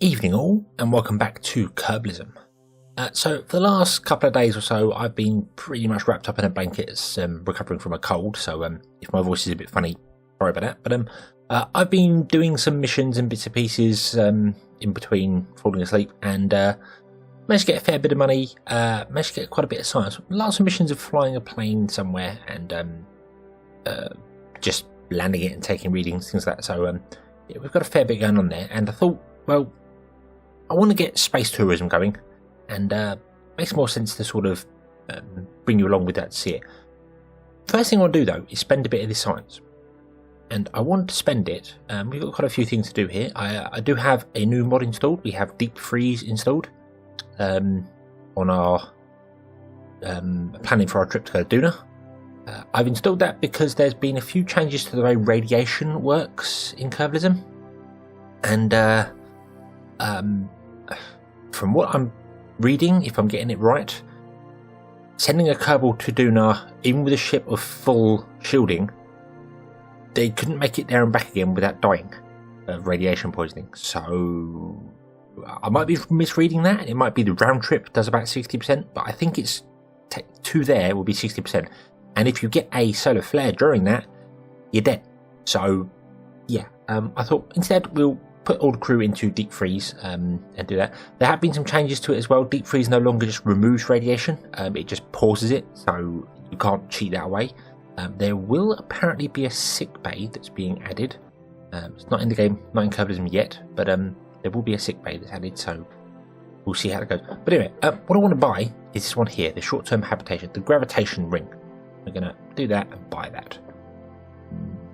Evening all, and welcome back to Kerbalism. So for the last couple of days or so, I've been pretty much wrapped up in a blanket as recovering from a cold, so if my voice is a bit funny, sorry about that. But I've been doing some missions and bits and pieces in between falling asleep, and managed to get a fair bit of money, managed to get quite a bit of science. Lots of missions of flying a plane somewhere and just landing it and taking readings, things like that. So yeah, we've got a fair bit going on there, and I thought, well, I want to get space tourism going, and makes more sense to sort of bring you along with that to see it. First thing I'll do though is spend a bit of this science, and I want to spend it. We've got quite a few things to do here. I do have a new mod installed. We have deep freeze installed on our planning for our trip to go to Duna. I've installed that because there's been a few changes to the way radiation works in Kerbalism, and from what I'm reading, if I'm getting it right, sending a Kerbal to Duna, even with a ship of full shielding, they couldn't make it there and back again without dying of radiation poisoning. So I might be misreading that. It might be the round trip does about 60%, but I think it's to there will be 60%. And if you get a solar flare during that, you're dead. So yeah, I thought instead we'll put all the crew into deep freeze and do that. There have been some changes to it as well. Deep freeze no longer just removes radiation, it just pauses it, so you can't cheat that away. There will apparently be a sick bay that's being added. It's not in the game, not in Kerbalism yet, but there will be a sick bay that's added, so we'll see how it goes. But anyway, what I want to buy is this one here, the short-term habitation, the gravitation ring. We're going to do that and buy that.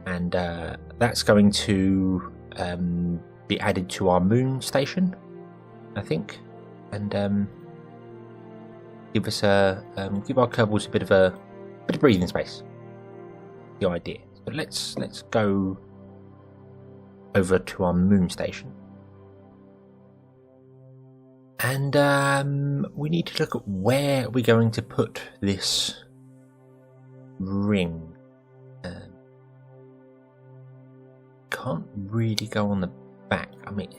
And that's going to be added to our moon station, I think, and give us give our Kerbals a bit of breathing space. The idea. But let's go over to our moon station, and we need to look at where we're going to put this ring. Can't really go on the back. I mean,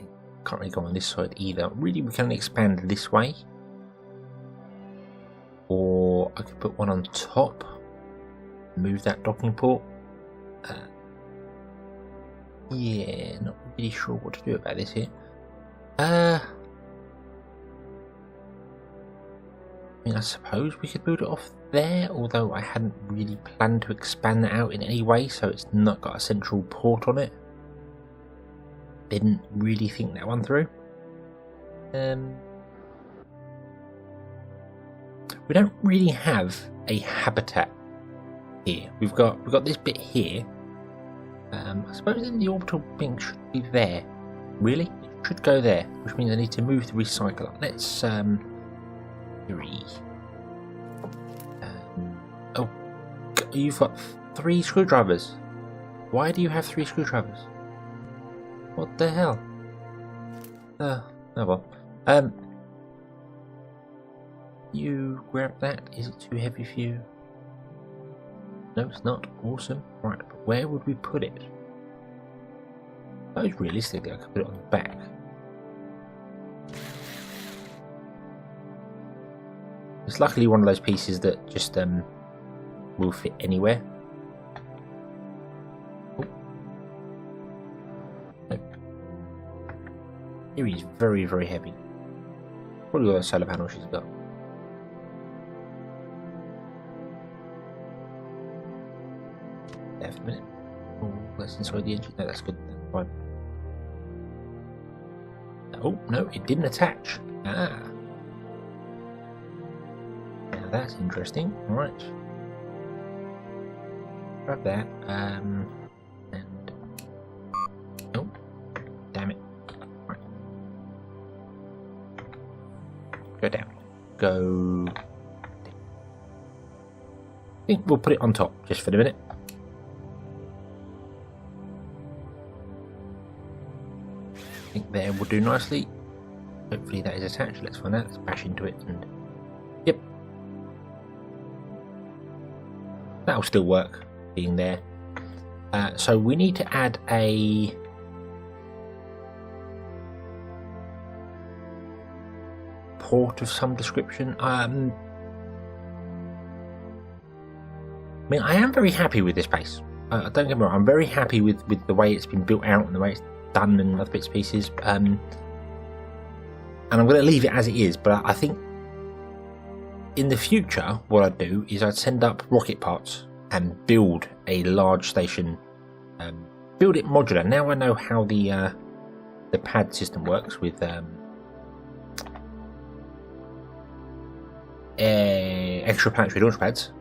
can't really go on this side either. Really, we can only expand this way, or I could put one on top, move that docking port. Yeah, not really sure what to do about this here. I mean, I suppose we could build it off there, although I hadn't really planned to expand that out in any way, so it's not got a central port on it. Didn't really think that one through. We don't really have a habitat here. We've got this bit here. I suppose then the orbital thing should be there. Really, it should go there, which means I need to move the recycler. Let's 3. Oh, you've got 3 screwdrivers. Why do you have 3 screwdrivers? What the hell? Oh well. You grab that. Is it too heavy for you? No, it's not. Awesome. Right, but where would we put it? I suppose realistically I could put it on the back. It's luckily one of those pieces that just will fit anywhere. Here he's very, very heavy. Probably all the solar panels she's got. There for a minute. Oh, that's inside the engine. No, that's good. That's fine. Oh, no, it didn't attach. Ah. Now that's interesting. Alright. Grab that. And oh, damn it. Right. Go down. Go. I think we'll put it on top just for the minute. I think there will do nicely. Hopefully that is attached. Let's find out. Let's bash into it and yep. That'll still work being there. So we need to add a port of some description. I mean, I am very happy with this place. Don't get me wrong, I'm very happy with the way it's been built out and the way it's done and other bits and pieces. And I'm going to leave it as it is, but I think in the future, what I'd do is I'd send up rocket parts and build a large station, build it modular. Now I know how the pad system works with extraplanetary launch pads.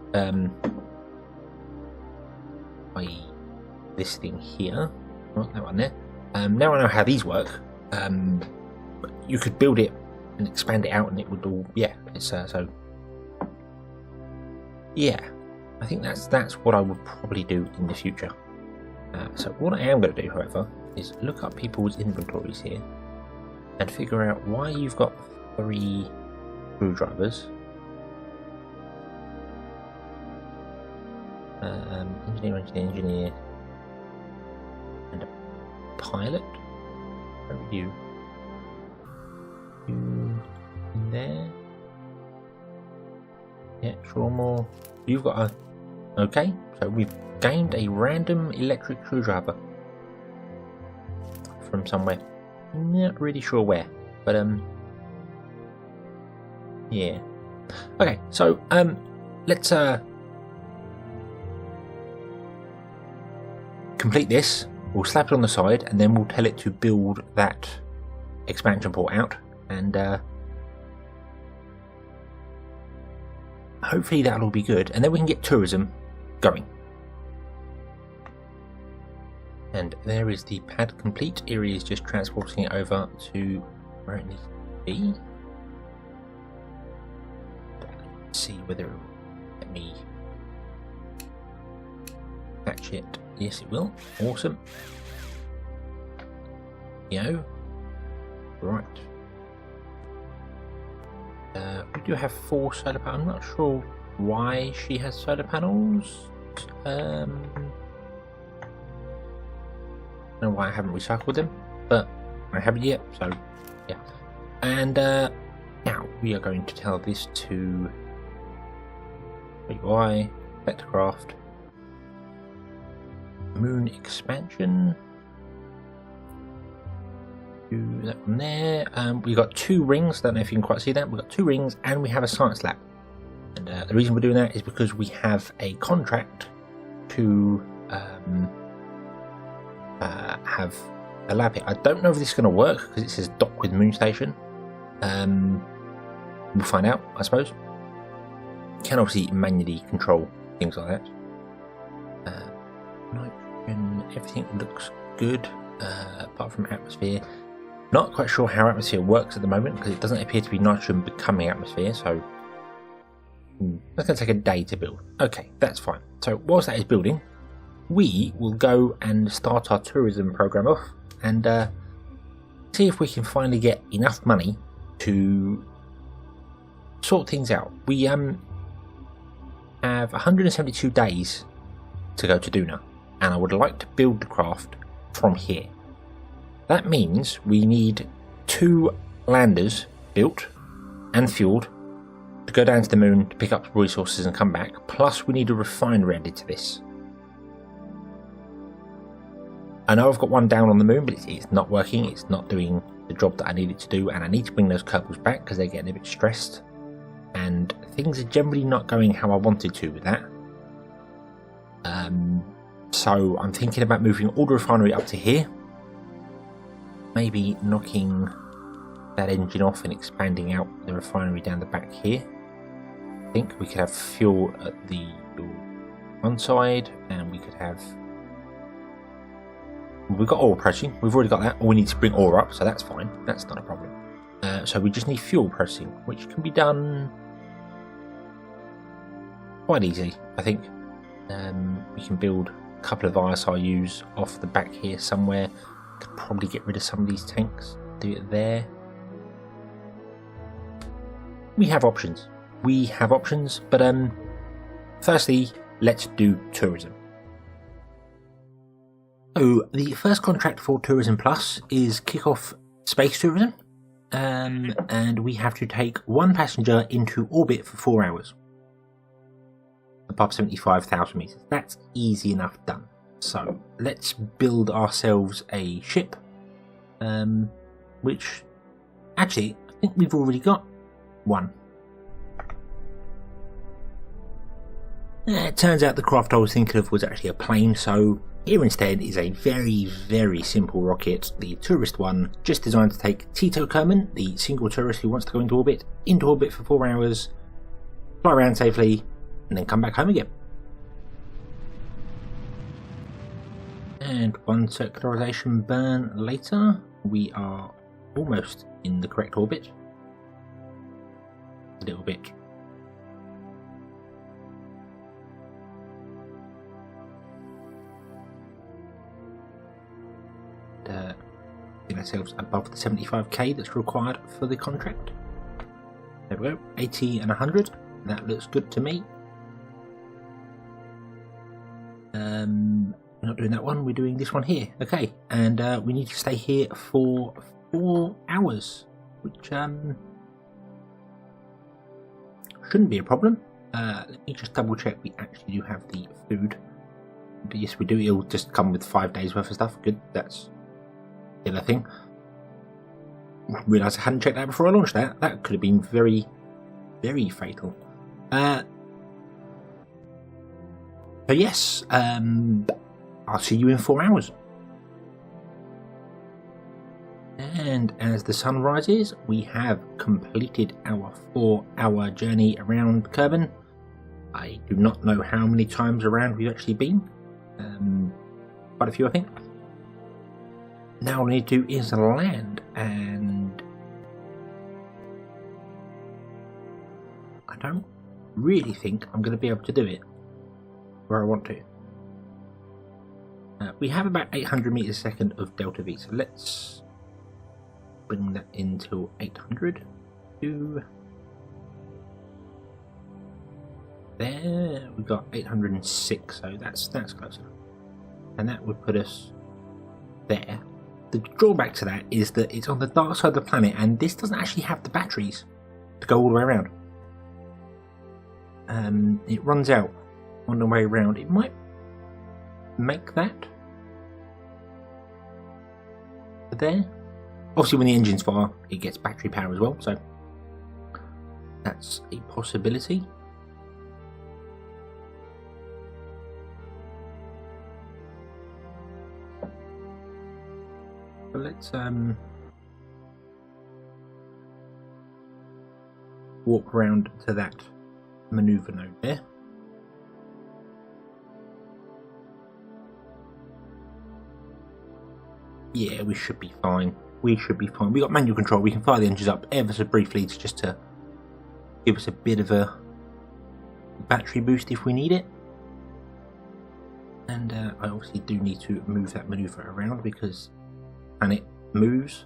This thing here, not that one there. Now I know how these work. You could build it and expand it out, and it would all It's so yeah. I think that's what I would probably do in the future. So what I am going to do, however, is look up people's inventories here and figure out why you've got 3 screwdrivers. Engineer, and a pilot. Where are you? You in there? Yeah, sure, more. You've got a... Okay, so we've gained a random electric screwdriver from somewhere. Not really sure where, but yeah. Okay, so let's complete this. We'll slap it on the side, and then we'll tell it to build that expansion port out, and hopefully that'll all be good, and then we can get tourism going. And there is the pad complete. Erie is just transporting it over to where it needs to be. Let's see whether it will let me catch it. Yes, it will. Awesome. Right. We do have 4 solar panels. I'm not sure why she has solar panels. I don't know why I haven't recycled them, but I haven't yet, so yeah. And now we are going to tell this to UI, Vectorcraft, Moon Expansion. Do that one there. We've got 2 rings. Don't know if you can quite see that. We've got 2 rings, and we have a science lab. And the reason we're doing that is because we have a contract to have a lab here. I don't know if this is going to work because it says dock with Moon Station. We'll find out, I suppose. You can obviously manually control things like that. Nitrogen, everything looks good apart from atmosphere. Not quite sure how atmosphere works at the moment because it doesn't appear to be nitrogen becoming atmosphere, so that's going to take a day to build. Okay, that's fine. So whilst that is building, we will go and start our tourism program off and see if we can finally get enough money to sort things out. We have 172 days to go to Duna, and I would like to build the craft from here. That means we need 2 landers built and fueled to go down to the moon to pick up resources and come back, plus we need a refinery added to this. I know I've got one down on the moon, but it's not working, it's not doing the job that I need it to do, and I need to bring those Kerbals back because they're getting a bit stressed, and things are generally not going how I wanted to with that. So I'm thinking about moving all the refinery up to here, maybe knocking that engine off and expanding out the refinery down the back here. I think we could have fuel at the one side, and we could have... We've got oil processing, we've already got that. All we need to bring ore up, so that's fine, that's not a problem. So we just need fuel processing, which can be done quite easily, I think. We can build a couple of ISRUs off the back here somewhere. Could probably get rid of some of these tanks, do it there. We have options. But firstly, let's do tourism. So the first contract for Tourism Plus is kick off space tourism. and we have to take one passenger into orbit for 4 hours above 75,000 meters. That's easy enough done. So let's build ourselves a ship, which actually I think we've already got one. It turns out the craft I was thinking of was actually a plane, so here instead is a very simple rocket, the tourist one, just designed to take Tito Kerman, the single tourist who wants to go into orbit for 4 hours, fly around safely, and then come back home again. And one circularization burn later, we are almost in the correct orbit. A little bit. Get ourselves above the 75k that's required for the contract. There we go, 80 and 100. That looks good to me. We're not doing that one, we're doing this one here. Okay, and we need to stay here for 4 hours, which shouldn't be a problem. Let me just double check we actually do have the food. But yes, we do. It'll just come with 5 days worth of stuff. Good, that's the other thing. Realised I hadn't checked that before I launched that. That could have been very fatal. So yes, I'll see you in 4 hours. And as the sun rises, we have completed our 4-hour journey around Kerbin. I do not know how many times around we've actually been. Quite a few, I think. Now all we need to do is land, and I don't really think I'm going to be able to do it where I want to. We have about 800 meters a second of delta V, so let's bring that into 800 to there. We've got 806, so that's close enough, and that would put us there. The drawback to that is that it's on the dark side of the planet, and this doesn't actually have the batteries to go all the way around. It runs out on the way around. It might make that there. Obviously, when the engine's fire, it gets battery power as well, so that's a possibility. But let's walk around to that maneuver node there. Yeah, we should be fine. We should be fine. We got manual control. We can fire the engines up ever so briefly just to give us a bit of a battery boost if we need it. And I obviously do need to move that maneuver around because the planet moves.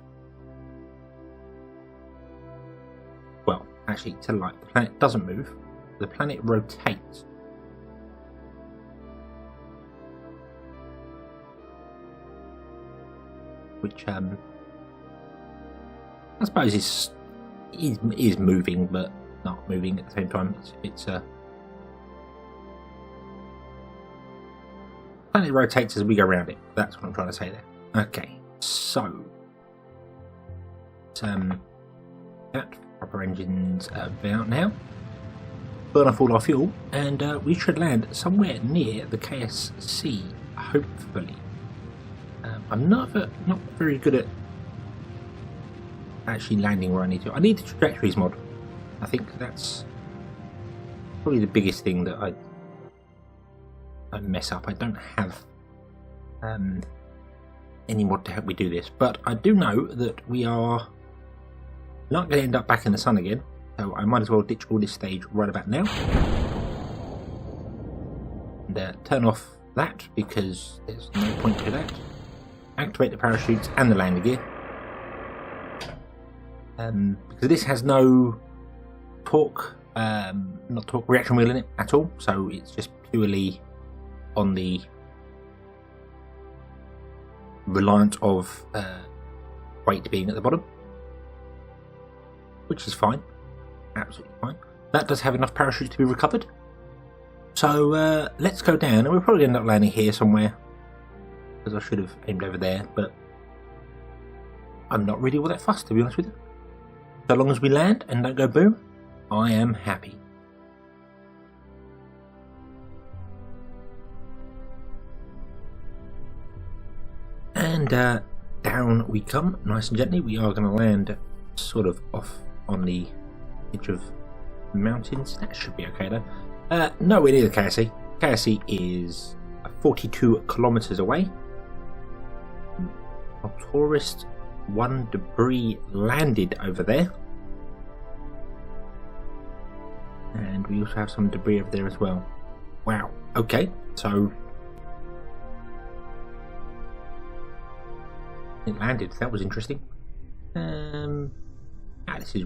Well, actually, to the right, the planet doesn't move. The planet rotates. Which I suppose is moving, but not moving at the same time. It's planet rotates as we go around it. That's what I'm trying to say there. Okay, so that proper engines out now. Burn off all our fuel, and we should land somewhere near the KSC, hopefully. I'm not very good at actually landing where I need to. I need the trajectories mod. I think that's probably the biggest thing that I mess up. I don't have any mod to help me do this, but I do know that we are not going to end up back in the sun again, so I might as well ditch all this stage right about now and turn off that because there's no point to that. Activate the parachutes and the landing gear, because this has no torque, not torque, reaction wheel in it at all, so it's just purely on the reliance of weight being at the bottom. which is fine. Absolutely fine. That does have enough parachutes to be recovered. So let's go down, and we'll probably end up landing here somewhere, because I should have aimed over there, but I'm not really all that fussed, to be honest with you. So long as we land and don't go boom, I am happy. And down we come, nice and gently. We are going to land sort of off on the edge of the mountains. That should be okay though. Nowhere near the KSC. KSC is 42 kilometers away. A tourist, one debris landed over there. And we also have some debris over there as well. Wow, okay, so it landed, that was interesting. This is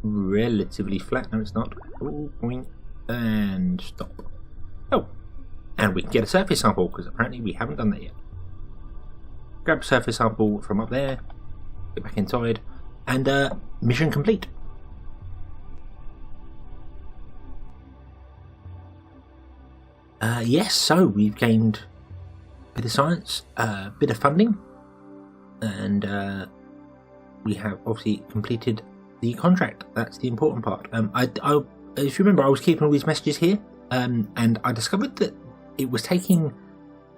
relatively flat. No, it's not. Oh, and stop. Oh, and we can get a surface sample, because apparently we haven't done that yet. Grab a surface sample from up there, get back inside, and mission complete. Yes, so we've gained a bit of science, a bit of funding, and we have obviously completed the contract. That's the important part. If you remember, I was keeping all these messages here, and I discovered that it was taking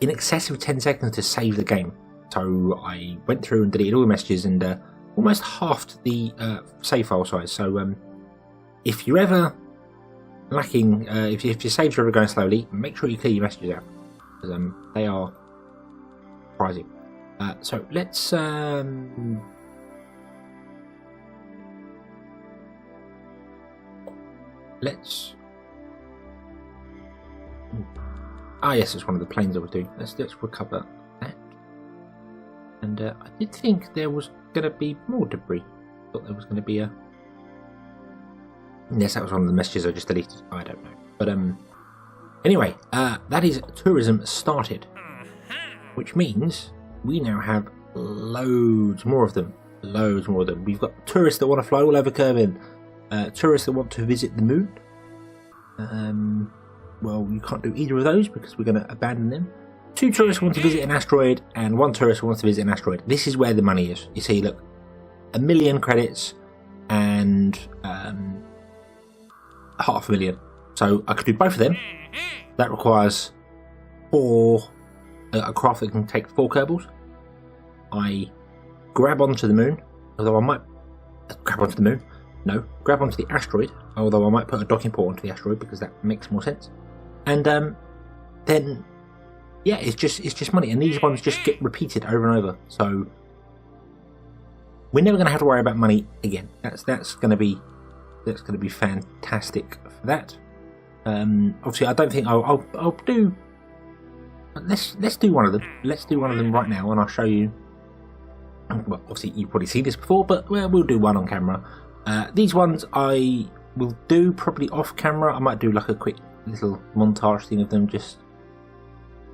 in excess of 10 seconds to save the game. So I went through and deleted all the messages and almost halved the save file size. So if you're ever lacking, if your saves are ever going slowly, make sure you clear your messages out, because they are surprising. So let's yes, it's one of the planes I was doing. Let's recover that. And I did think there was going to be more debris. I thought there was going to be a... Yes, that was one of the messages I just deleted. I don't know. But anyway, that is tourism started. Which means we now have loads more of them. Loads more of them. We've got tourists that want to fly all over Kerbin. Tourists that want to visit the moon. Well, you can't do either of those because we're going to abandon them. 2 tourists want to visit an asteroid, and 1 tourist wants to visit an asteroid. This is where the money is. You see, look, 1 million credits and 500,000. So I could do both of them. That requires 4 a craft that can take 4 Kerbals. I grab onto the moon, although I might grab onto the moon. No, grab onto the asteroid, although I might put a docking port onto the asteroid because that makes more sense. And then, yeah, it's just money, and these ones just get repeated over and over. So we're never going to have to worry about money again. That's going to be fantastic for that. Obviously, I don't think I'll do. Let's do one of them. Let's do one of them right now, and I'll show you. Well, obviously you've probably seen this before, but we'll do one on camera. These ones I will do probably off camera. I might do like a quick little montage thing of them, just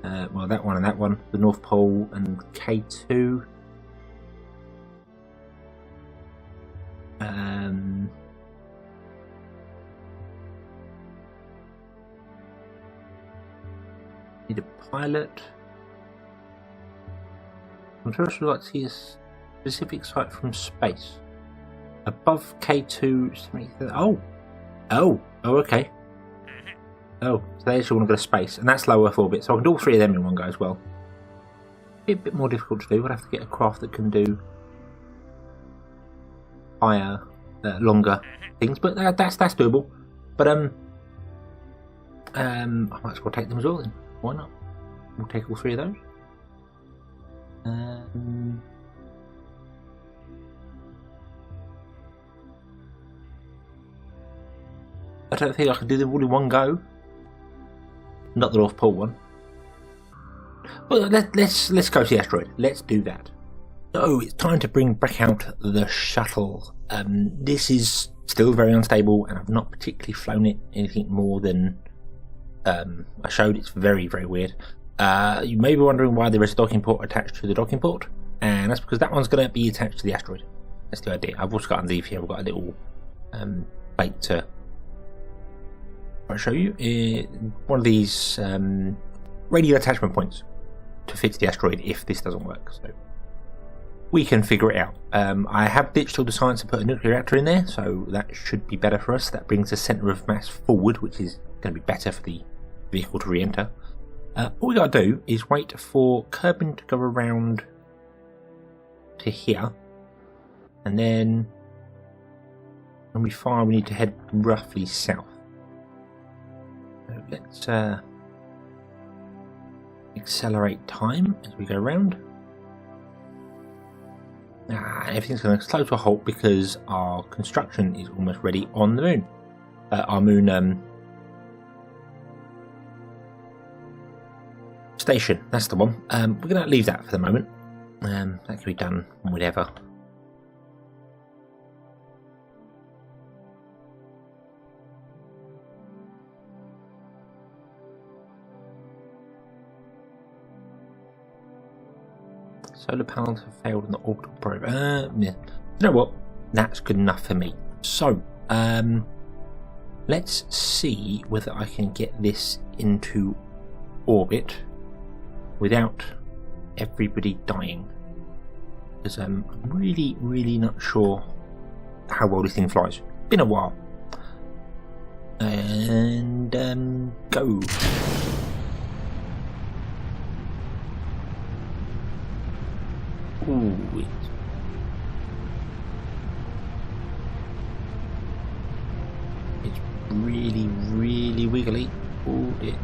well, that one and that one, the North Pole and K2. Need a pilot. I'm sure I would like to see a specific site from space. Above K2. Oh, okay. Oh, so they actually want to go to space, and that's low Earth orbit, so I can do all 3 of them in one go as well. Be a bit more difficult to do. I'd have to get a craft that can do higher, longer things, but that's doable. But I might as well take them as well then. Why not? We'll take all 3 of those. I don't think I can do them all in one go. Not the North Pole one. Well, let's go to the asteroid. Let's do that. So it's time to bring back out the shuttle. This is still very unstable, and I've not particularly flown it anything more than I showed. It's very, very weird. You may be wondering why there is a docking port attached to the docking port, and that's because that one's going to be attached to the asteroid. That's the idea. I've also got underneath here, I've got a little plate to show you. One of these radio attachment points to fit to the asteroid if this doesn't work. So we can figure it out. I have ditched all the science and put a nuclear reactor in there, so that should be better for us. That brings the centre of mass forward, which is going to be better for the vehicle to re-enter. All we got to do is wait for Kerbin to go around to here, and then when we fire we need to head roughly south. So let's accelerate time as we go around. Everything's going to slow to a halt because our construction is almost ready on the moon. Our moon station, that's the one. We're going to leave that for the moment. That can be done whenever. Solar panels have failed on the orbital probe. Yeah. You know what? That's good enough for me. So, let's see whether I can get this into orbit without everybody dying. Because I'm really not sure how well this thing flies. Been a while. And go. Ooh, it's really wiggly. Ooh, dear.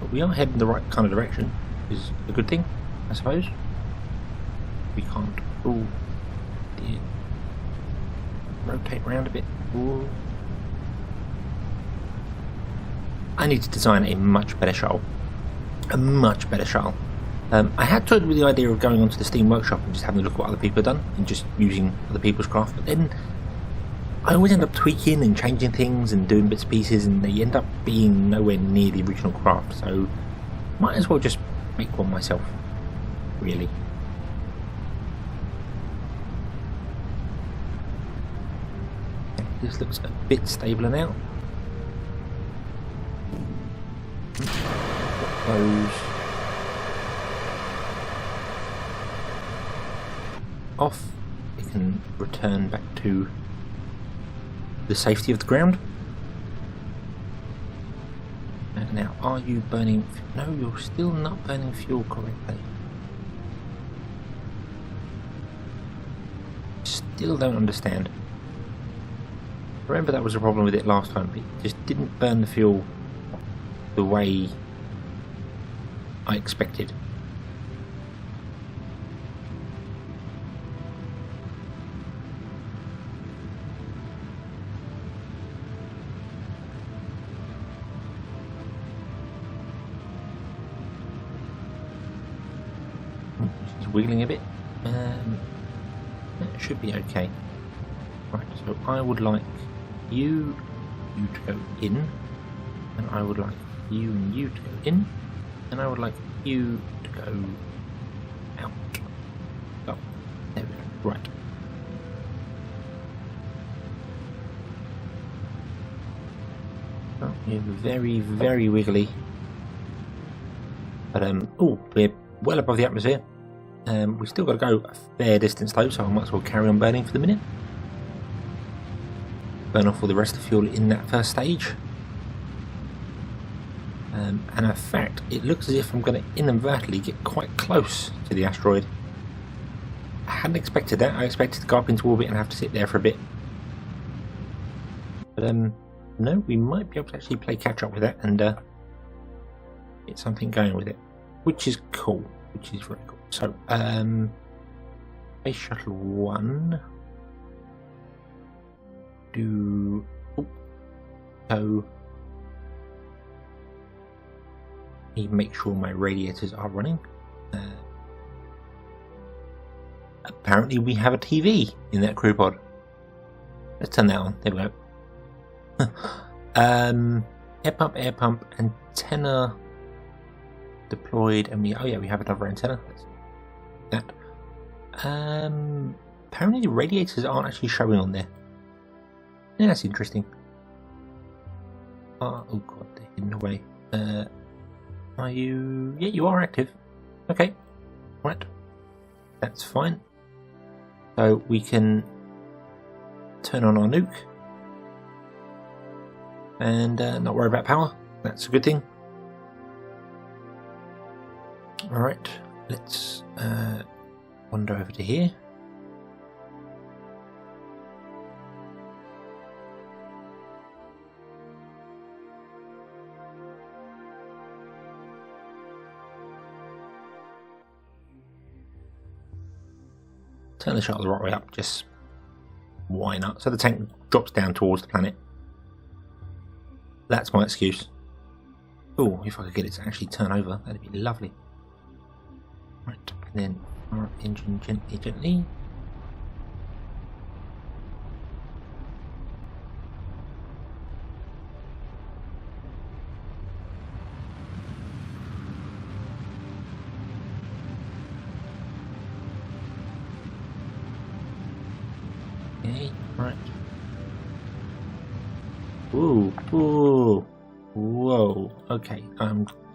But we are heading the right kind of direction, which is a good thing, I suppose. We can't. Ooh, dear. Rotate around a bit. Ooh. I need to design a much better shuttle. A much better shuttle. I had toyed with the idea of going onto the Steam Workshop and just having a look at what other people have done and just using other people's craft, but then I always end up tweaking and changing things and doing bits and pieces, and they end up being nowhere near the original craft, so might as well just make one myself, really. This looks a bit stabler now. Those off, it can return back to the safety of the ground. And now, are you burning? No, you're still not burning fuel correctly. Still don't understand. Remember that was a problem with it last time. It just didn't burn the fuel the way I expected. She's wiggling a bit. That should be okay. Right, so I would like you to go in, and I would like you and you to go in, and I would like you to go out. Oh, there we go. Right. Oh, you're very wiggly. But oh, we're well above the atmosphere. We've still got to go a fair distance though, so I might as well carry on burning for the minute. Burn off all the rest of the fuel in that first stage. And in fact, it looks as if I'm going to inadvertently get quite close to the asteroid. I hadn't expected that. I expected to go up into orbit and have to sit there for a bit. But no, we might be able to actually play catch up with that and get something going with it, which is cool. Which is very cool. So, Space Shuttle 1. So make sure my radiators are running. Apparently we have a TV in that crew pod. Let's turn that on. There we go. Air pump, antenna deployed, and we have another antenna. Let's that. Apparently the radiators aren't actually showing on there. Yeah, that's interesting. Oh god, they're hidden away. Are you... Yeah, you are active. Okay, right. That's fine. So we can turn on our nuke and not worry about power. That's a good thing. Alright, let's wander over to here. Turn the shuttle the right way up, just why not? So the tank drops down towards the planet. That's my excuse. Oh, if I could get it to actually turn over, that'd be lovely. Right, then our engine gently. Okay, right. Ooh, ooh, whoa. Okay,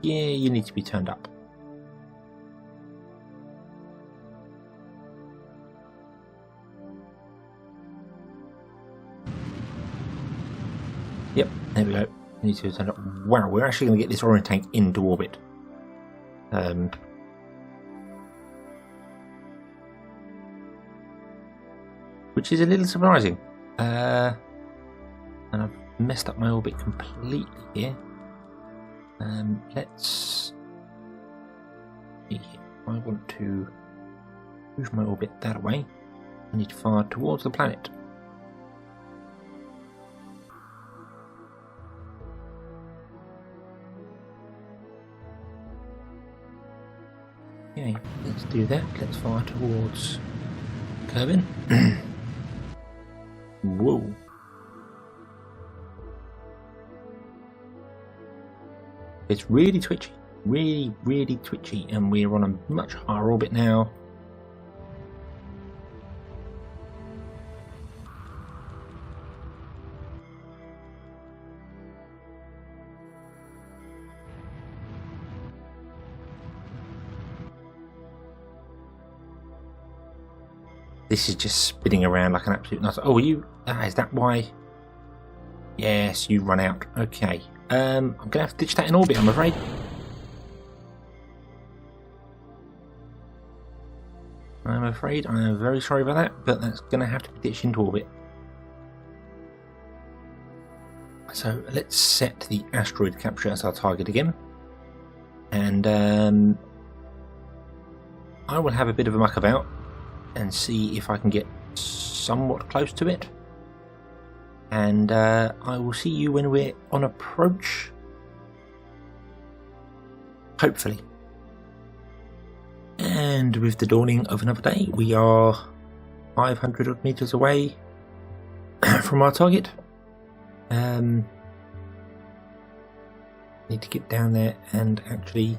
yeah, you need to be turned up. Yep, there we go. Need to turn up. Wow, we're actually going to get this orange tank into orbit. Which is a little surprising. And I've messed up my orbit completely here. Let's see. I want to move my orbit that way. I need to fire towards the planet. Okay, let's do that. Let's fire towards Kerbin. Whoa. It's really twitchy. Really twitchy, and we're on a much higher orbit now. This is just spinning around like an absolute nut. Oh, you? Is that why? Yes, you run out. Okay. I'm gonna have to ditch that in orbit, I'm afraid. I'm afraid. I am very sorry about that, but that's gonna have to be ditched into orbit. So let's set the asteroid capture as our target again, and I will have a bit of a muck about and see if I can get somewhat close to it, and I will see you when we're on approach, hopefully. And with the dawning of another day, we are 500 odd meters away from our target. Need to get down there and actually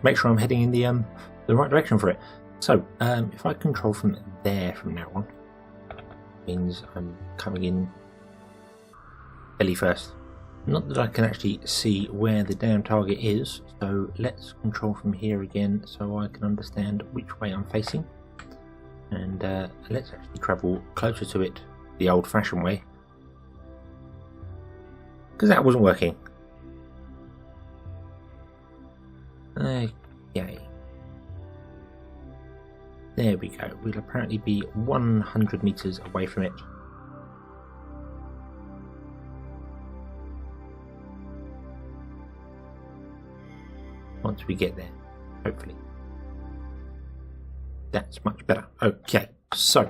make sure I'm heading in the right direction for it. So if I control from there from now on, means I'm coming in belly first. Not that I can actually see where the damn target is, so let's control from here again so I can understand which way I'm facing. And let's actually travel closer to it the old-fashioned way, because that wasn't working. Okay. There we go. We'll apparently be 100 meters away from it. Once we get there, hopefully. That's much better. Okay, so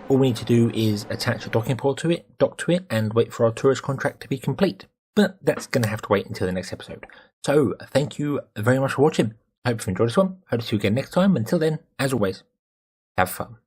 all we need to do is attach a docking port to it, dock to it, and wait for our tourist contract to be complete. But that's going to have to wait until the next episode. So thank you very much for watching. I hope you've enjoyed this one. Hope to see you again next time. Until then, as always, have fun.